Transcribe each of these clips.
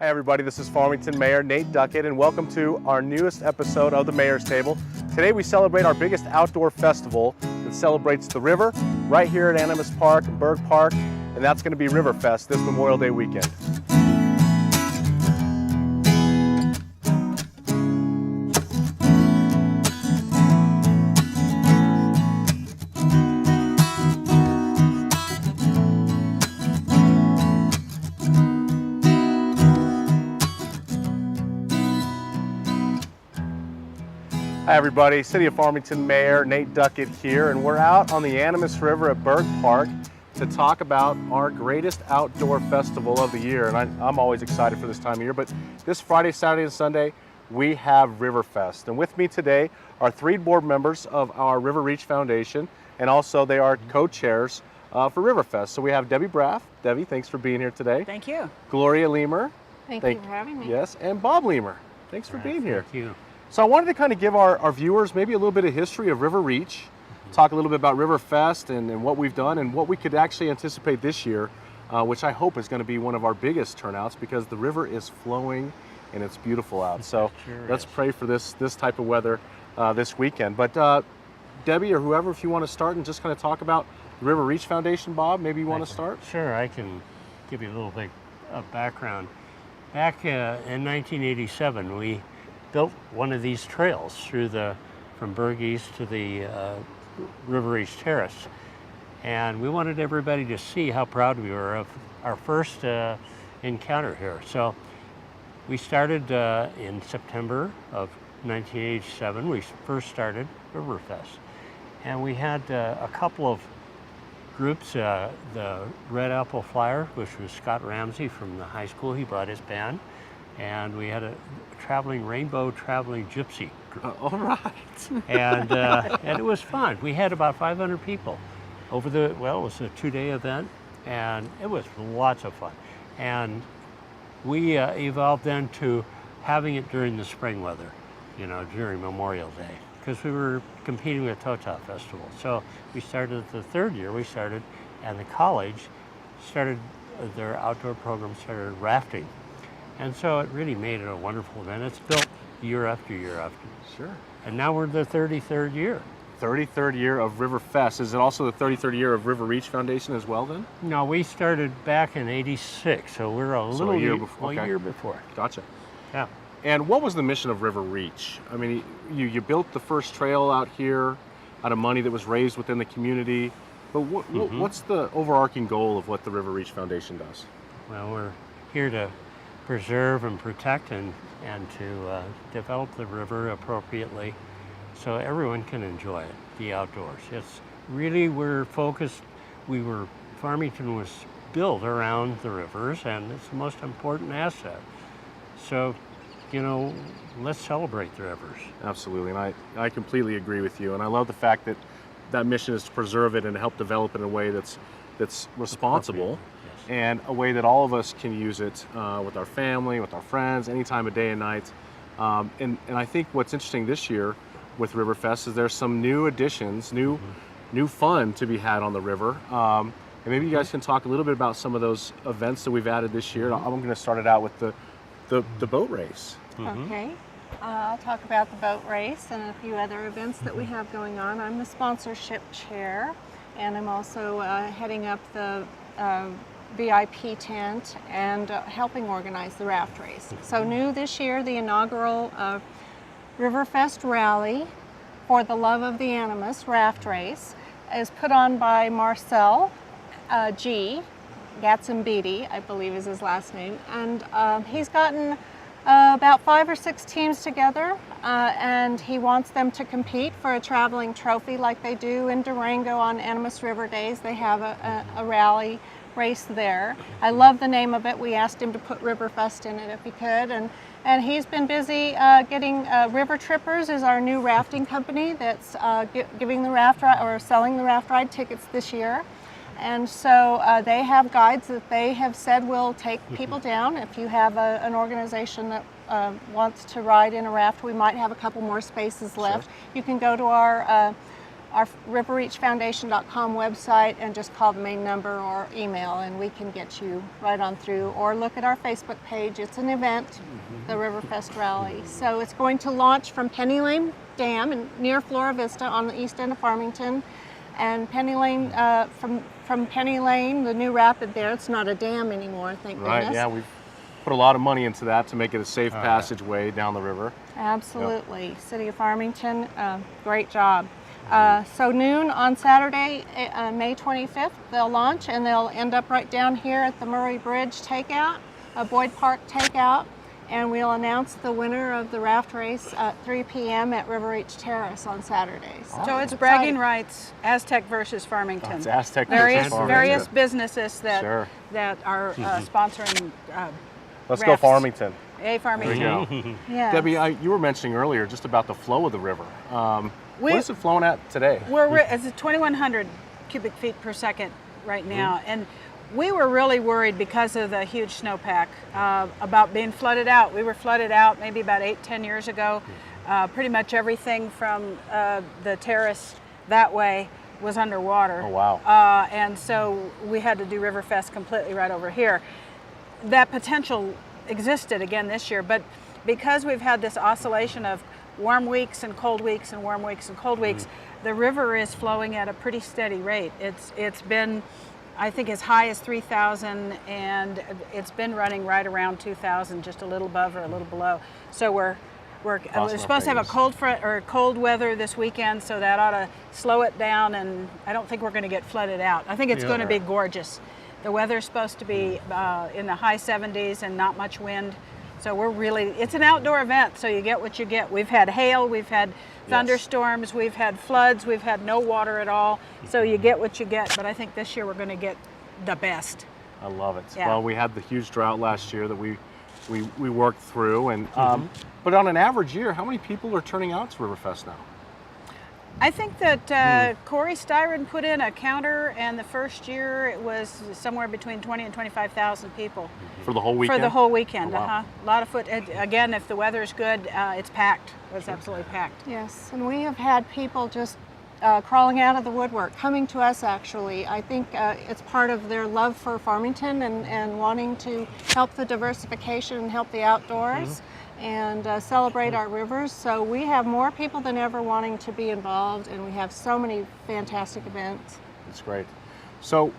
Hi everybody, this is Farmington Mayor Nate Duckett and welcome to our newest episode of the Mayor's Table. Today we celebrate our biggest outdoor festival that celebrates the river right here at Animas Park and Berg Park, and that's going to be RiverFest this Memorial Day weekend. Hi everybody, City of Farmington Mayor Nate Duckett here, and we're out on the Animas River at Berg Park to talk about our greatest outdoor festival of the year. And I'm always excited for this time of year, but this Friday, Saturday, and Sunday, we have RiverFest. And with me today are three board members of our RiverReach Foundation, and also they are co-chairs for RiverFest. So we have Debbie Braff. Debbie, thanks for being here today. Thank you. Gloria Lemer. Thank you for having me. Yes, and Bob Lemer. Thanks for being here. Thank you. So I wanted to kind of give our viewers maybe a little bit of history of RiverReach, talk a little bit about RiverFest and what we've done and what we could actually anticipate this year, which I hope is going to be one of our biggest turnouts because the river is flowing and it's beautiful out. So let's pray for this type of weather this weekend. But Debbie or whoever, if you want to start and just kind of talk about the RiverReach Foundation, Bob, maybe you want to start? Sure, I can give you a little bit of background. Back in 1987, we built one of these trails from Berg East to the RiverReach Terrace. And we wanted everybody to see how proud we were of our first encounter here. So we started in September of 1987. We first started RiverFest. And we had a couple of groups, the Red Apple Flyer, which was Scott Ramsey from the high school. He brought his band. And we had a rainbow traveling gypsy group. All right. and it was fun. We had about 500 people over it was a 2-day event, and it was lots of fun. And we evolved then to having it during the spring weather, during Memorial Day, because we were competing with Tota Festival. So we started the third year, and the college started their outdoor program, started rafting. And so it really made it a wonderful event. It's built year after year after. Sure. And now we're the 33rd year. 33rd year of RiverFest. Is it also the 33rd year of RiverReach Foundation as well then? No, we started back in '86, so we're a year before. A year before. Gotcha. Yeah. And what was the mission of RiverReach? I mean, you built the first trail out here out of money that was raised within the community, but what's the overarching goal of what the RiverReach Foundation does? Well, we're here to preserve and protect and to develop the river appropriately so everyone can enjoy it, the outdoors. It's really, Farmington was built around the rivers, and it's the most important asset. So, let's celebrate the rivers. Absolutely, and I completely agree with you, and I love the fact that mission is to preserve it and help develop it in a way that's responsible. And a way that all of us can use it with our family, with our friends, any time of day and night. And I think what's interesting this year with RiverFest is there's some new additions, new fun to be had on the river. And maybe you guys can talk a little bit about some of those events that we've added this year. I'm going to start it out with the boat race. Okay. I'll talk about the boat race and a few other events that we have going on. I'm the sponsorship chair, and I'm also heading up the VIP tent and helping organize the Raft Race. So new this year, the inaugural RiverFest Rally for the Love of the Animas Raft Race is put on by Marcel G. Gatzambidi, I believe is his last name, and he's gotten about 5 or 6 teams together, and he wants them to compete for a traveling trophy like they do in Durango on Animas River Days. They have a rally race there. I love the name of it. We asked him to put RiverFest in it if he could, and he's been busy getting River Trippers is our new rafting company that's giving the raft ride or selling the raft ride tickets this year. And so they have guides that they have said will take people down. If you have an organization that wants to ride in a raft, we might have a couple more spaces left. Sure. You can go to our our RiverReachFoundation.com website and just call the main number or email, and we can get you right on through. Or look at our Facebook page. It's an event, the RiverFest Rally. So it's going to launch from Penny Lane Dam near Flora Vista on the east end of Farmington. And Penny Lane, from Penny Lane, the new rapid there, it's not a dam anymore, thank Right, goodness. yeah, we've put a lot of money into that to make it a safe passageway down the river. Absolutely. City of Farmington, great job. So noon on Saturday, May 25th, they'll launch, and they'll end up right down here at the Murray Bridge takeout, Boyd Park takeout, and we'll announce the winner of the Raft Race at 3 p.m. at River Reach Terrace on Saturday. So it's bragging rights, Aztec versus Farmington. It's Aztec various versus Farmington. various businesses that Sure. that are sponsoring. Let's go rafts. Farmington. A Farmington. There you go. Yes. Debbie, you were mentioning earlier just about the flow of the river. We- What is it flowing at today? It's at 2,100 cubic feet per second right now, and we were really worried because of the huge snowpack about being flooded out. We were flooded out maybe about 8-10 years ago. Pretty much everything from the terrace that way was underwater. Oh, wow. And so we had to do RiverFest completely right over here. That potential existed again this year, but because we've had this oscillation of warm weeks and cold weeks and warm weeks and cold weeks, the river is flowing at a pretty steady rate. It's been, I think, as high as 3,000, and it's been running right around 2,000, just a little above or a little below. So we're supposed to have a cold front or cold weather this weekend, so that ought to slow it down, and I don't think we're going to get flooded out. I think it's going to be gorgeous. The weather's supposed to be in the high 70s and not much wind. So it's an outdoor event, so you get what you get. We've had hail, we've had thunderstorms, we've had floods, we've had no water at all. So you get what you get, but I think this year we're going to get the best. I love it. Yeah. Well, we had the huge drought last year that we worked through, and but on an average year, how many people are turning out to RiverFest now? I think that Corey Styron put in a counter, and the first year it was somewhere between 20 and 25,000 people. For the whole weekend? For the whole weekend, Oh, wow. A lot of foot. Again, if the weather's good, it's packed. It's absolutely packed. Yes, and we have had people just crawling out of the woodwork, coming to us actually. I think it's part of their love for Farmington and wanting to help the diversification and help the outdoors and celebrate our rivers. So we have more people than ever wanting to be involved, and we have so many fantastic events. That's great. So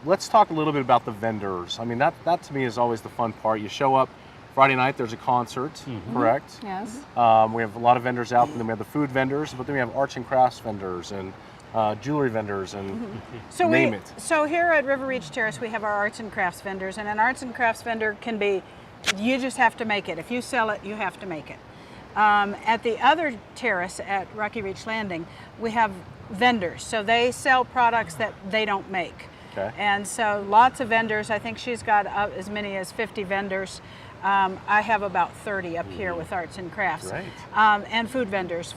let's talk a little bit about the vendors. I mean, that to me is always the fun part. You show up Friday night, there's a concert, correct? Yes. We have a lot of vendors out, and then we have the food vendors, but then we have arts and crafts vendors and jewelry vendors and name it. So here at River Reach Terrace, we have our arts and crafts vendors, and an arts and crafts vendor can be, you just have to make it. If you sell it, you have to make it. At the other terrace at Rocky Reach Landing, we have vendors. So they sell products that they don't make. Okay. And so lots of vendors. I think she's got as many as 50 vendors. I have about 30 up here with arts and crafts. Great. And food vendors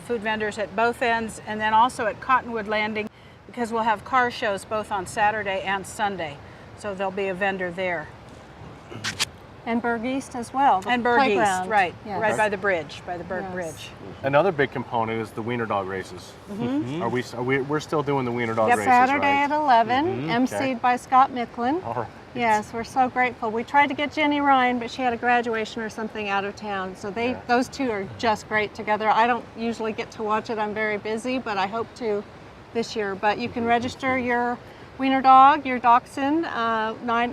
at both ends, and then also at Cottonwood Landing, because we'll have car shows both on Saturday and Sunday. So there'll be a vendor there. And Berg East as well. And Berg East, playground. right, Yes. right by the bridge, by the Berg Yes. Bridge. Another big component is the Wiener Dog races. We're still doing the Wiener Dog Yep. races, Saturday right? at 11, emceed by Scott Micklin. All right. Yes, we're so grateful. We tried to get Jenny Ryan, but she had a graduation or something out of town. So those two are just great together. I don't usually get to watch it. I'm very busy, but I hope to this year. But you can register your Wiener Dog, your Dachshund,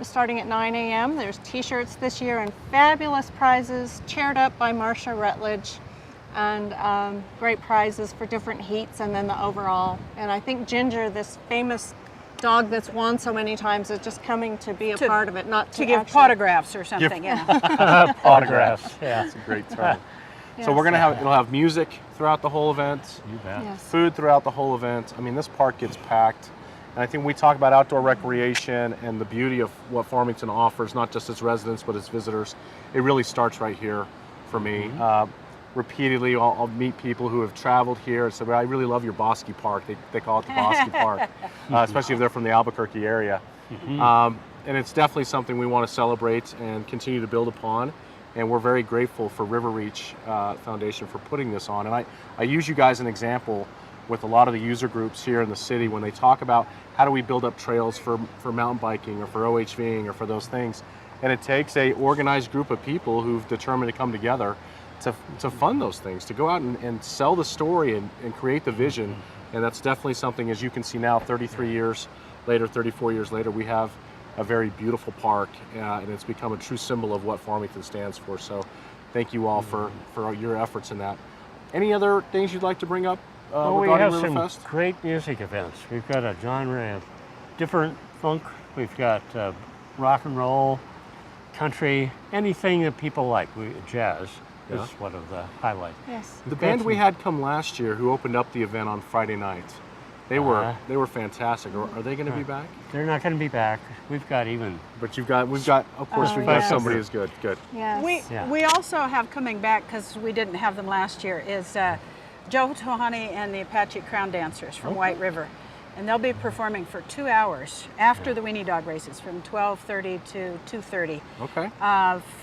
starting at 9 a.m. There's t-shirts this year and fabulous prizes chaired up by Marcia Rutledge, and great prizes for different heats and then the overall. And I think Ginger, this famous dog that's won so many times, is just coming to be a part of it, not To give actually- autographs or something, yeah. Autographs. Yeah. That's a great term. Yes. So it'll have music throughout the whole event, You bet. Yes. food throughout the whole event. I mean, this park gets packed. And I think we talk about outdoor recreation and the beauty of what Farmington offers, not just its residents, but its visitors. It really starts right here for me. Repeatedly, I'll meet people who have traveled here and say, well, I really love your Bosque Park. They call it the Bosque Park, especially if they're from the Albuquerque area. And it's definitely something we want to celebrate and continue to build upon. And we're very grateful for River Reach Foundation for putting this on. And I use you guys as an example. with a lot of the user groups here in the city when they talk about how do we build up trails for mountain biking or for OHVing or for those things. And it takes a organized group of people who've determined to come together to fund those things, to go out and sell the story and create the vision. And that's definitely something, as you can see now, 33 years later, 34 years later, we have a very beautiful park, and it's become a true symbol of what Farmington stands for. So thank you all for your efforts in that. Any other things you'd like to bring up We regarding have RiverFest? some great music events. We've got a genre of different funk. We've got rock and roll, country, anything that people like. Jazz Yeah. is one of the highlights. Yes. The We've band got we some- had come last year who opened up the event on Friday night, they were fantastic. Are they going to be back? They're not going to be back. We've got even But we've got of course Oh, we've got yes. somebody who's good. Yes. We also have coming back, because we didn't have them last year, is Joe Tohani and the Apache Crown Dancers from White River. And they'll be performing for 2 hours after the Wiener Dog races from 12:30 to 2:30 Okay.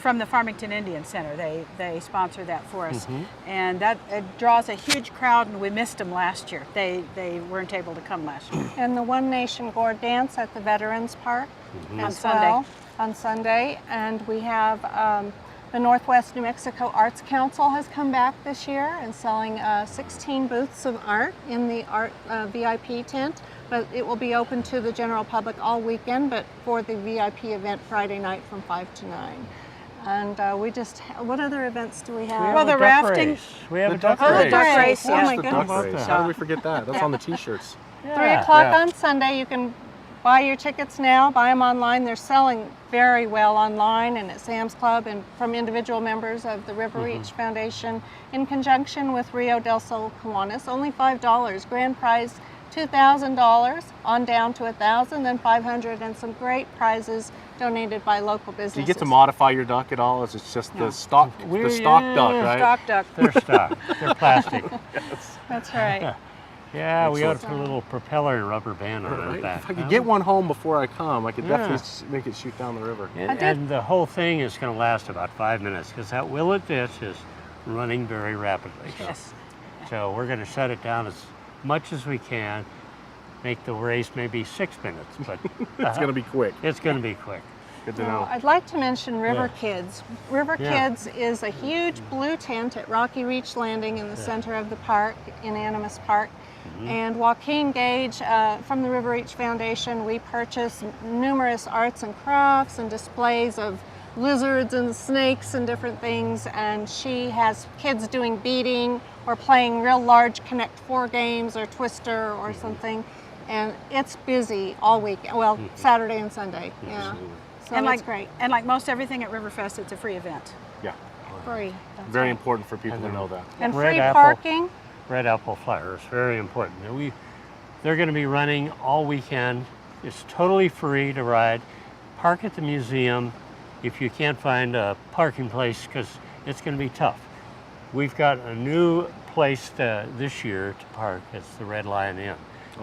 from the Farmington Indian Center. They sponsor that for us. And that it draws a huge crowd, and we missed them last year. They weren't able to come last year. And the One Nation Gourd Dance at the Veterans Park On as Sunday. well, on Sunday. And we have the Northwest New Mexico Arts Council has come back this year and selling 16 booths of art in the art VIP tent. But it will be open to the general public all weekend, but for the VIP event Friday night from 5 to 9. And what other events do we have? Well, the duck rafting- race. We have The a duck duck race. race. duck race, Oh yes. my The goodness. duck race. How did we forget that? That's on the t-shirts. 3 o'clock Yeah. on Sunday. You can buy your tickets now, buy them online. They're selling very well online and at Sam's Club and from individual members of the River Reach Foundation in conjunction with Rio del Sol Kiwanis. Only $5. Grand prize $2,000 on down to $1,000, then $500, and some great prizes donated by local businesses. Do you get to modify your duck at all? Is it just the stock duck, right? Stock duck. They're stock. They're plastic. That's right. Yeah, we ought to Excellent. put a little propeller and rubber band on Right? the back. If I could get one home before I come, I could Yeah. definitely make it shoot down the river. And the whole thing is going to last about 5 minutes because that willet ditch is running very rapidly. Yes. So we're going to shut it down as much as we can, make the race maybe 6 minutes, but It's going to be quick. it's going to be quick. Good to Now, know. I'd like to mention RiverKids. Yeah. RiverKids is a huge blue tent at Rocky Reach Landing in the center of the park, in Animas Park. And Joaquin Gage from the River Reach Foundation, we purchase numerous arts and crafts and displays of lizards and snakes and different things. And she has kids doing beading or playing real large Connect 4 games or Twister or something. And it's busy all week. Well, Saturday and Sunday. Yeah. So And that's like great. And like most everything at RiverFest, it's a free event. Yeah. Free. That's Very right. important for people to know that. And Red free apple. parking. Red apple flowers, very important. They're going to be running all weekend. It's totally free to ride. Park at the museum if you can't find a parking place because it's going to be tough. We've got a new place this year to park. It's the Red Lion Inn,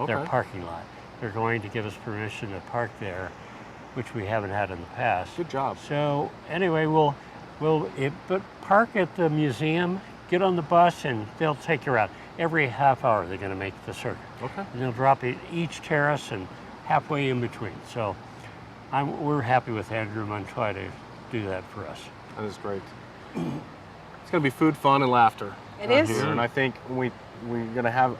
their Okay. parking lot. They're going to give us permission to park there, which we haven't had in the past. Good job. So anyway, but park at the museum, get on the bus, and they'll take you around. Every half hour, they're going to make the circuit. Okay. And they'll drop at each terrace and halfway in between. So we're happy with Andrew Montoya to do that for us. That is great. It's going to be food, fun, and laughter. It is. Here. And I think we're going to have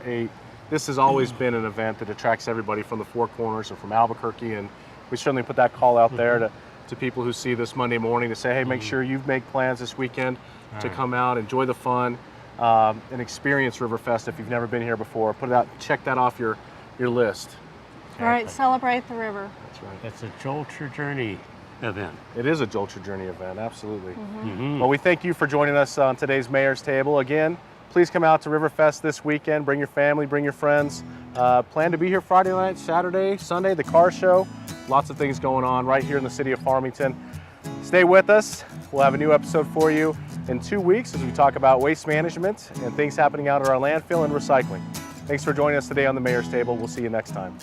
this has always been an event that attracts everybody from the Four Corners and from Albuquerque. And we certainly put that call out there to people who see this Monday morning to say, hey, make sure you've made plans this weekend to come out, enjoy the fun, and experience RiverFest if you've never been here before. Put it out, check that off your list. All right, celebrate the river. That's right. It's a Jolt Your Journey event. It is a Jolt Your Journey event, absolutely. Mm-hmm. Well, we thank you for joining us on today's Mayor's Table. Again, please come out to RiverFest this weekend. Bring your family, bring your friends. Plan to be here Friday night, Saturday, Sunday, the car show. Lots of things going on right here in the city of Farmington. Stay with us. We'll have a new episode for you in 2 weeks as we talk about waste management and things happening out at our landfill and recycling. Thanks for joining us today on the Mayor's Table. We'll see you next time.